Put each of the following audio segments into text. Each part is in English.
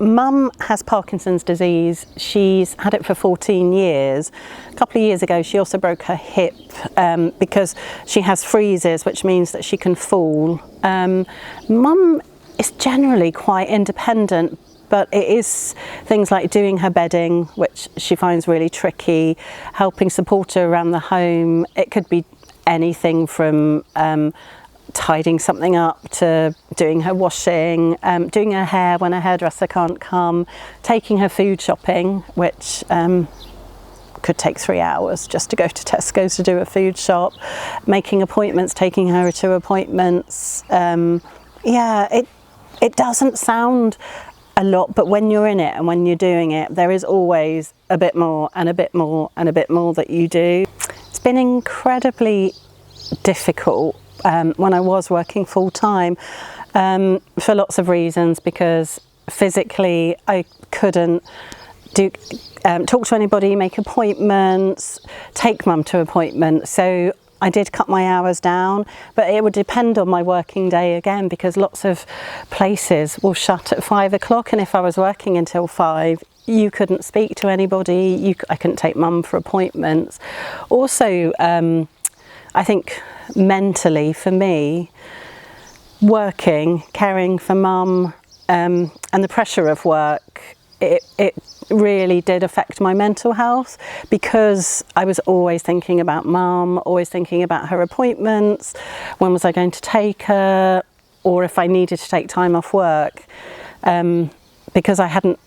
Mum has Parkinson's disease. She's had it for 14 years. A couple of years ago she also broke her hip because she has freezes, which means that she can fall. Mum is generally quite independent, but it is things like doing her bedding, which she finds really tricky, helping support her around the home. It could be anything from tidying something up to doing her washing, doing her hair when her hairdresser can't come, taking her food shopping, which could take 3 hours just to go to Tesco's to do a food shop, making appointments, taking her to appointments. Yeah, it doesn't sound a lot, but when you're in it and when you're doing it, there is always a bit more and a bit more and a bit more that you do. It's been incredibly difficult when I was working full-time for lots of reasons, because physically I couldn't talk to anybody, make appointments, take Mum to appointments, so I did cut my hours down, but it would depend on my working day again, because lots of places will shut at 5 o'clock, and if I was working until 5, you couldn't speak to anybody, I couldn't take Mum for appointments. Also, I think mentally for me, working, caring for Mum, and the pressure of work, it really did affect my mental health, because I was always thinking about Mum, always thinking about her appointments, when was I going to take her, or if I needed to take time off work, because I hadn't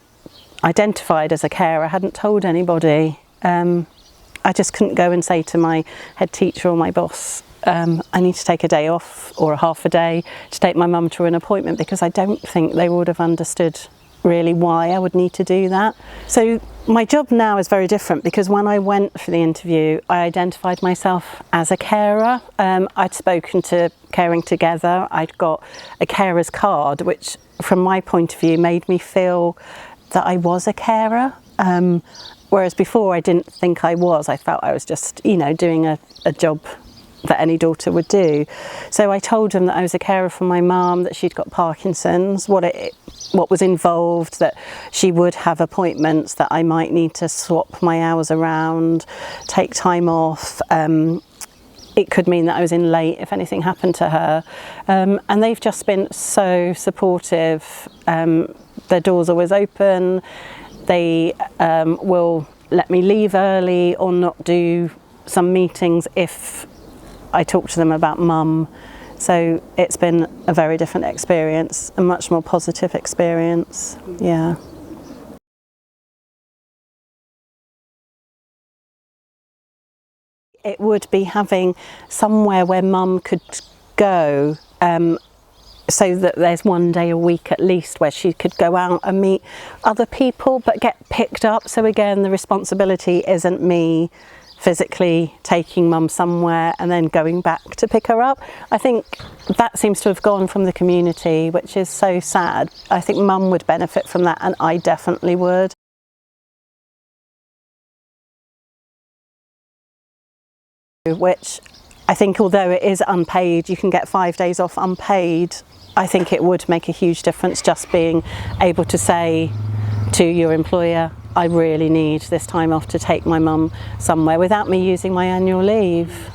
identified as a carer, I hadn't told anybody. I just couldn't go and say to my head teacher or my boss, I need to take a day off or a half a day to take my mum to an appointment, because I don't think they would have understood really why I would need to do that. So my job now is very different, because when I went for the interview, I identified myself as a carer. I'd spoken to Caring Together, I'd got a carer's card, which from my point of view made me feel that I was a carer. Whereas before I didn't think I was. I felt I was just, doing a job that any daughter would do. So I told them that I was a carer for my mum, that she'd got Parkinson's, what was involved, that she would have appointments, that I might need to swap my hours around, take time off. It could mean that I was in late if anything happened to her. And they've just been so supportive. Their door's always open. They will let me leave early or not do some meetings if I talk to them about Mum. So it's been a very different experience, a much more positive experience, yeah. It would be having somewhere where Mum could go, so that there's one day a week at least where she could go out and meet other people but get picked up. So again, the responsibility isn't me physically taking Mum somewhere and then going back to pick her up. I think that seems to have gone from the community, which is so sad. I think Mum would benefit from that, and I definitely would. Which I think, although it is unpaid, you can get 5 days off unpaid. I think it would make a huge difference just being able to say to your employer, I really need this time off to take my mum somewhere, without me using my annual leave.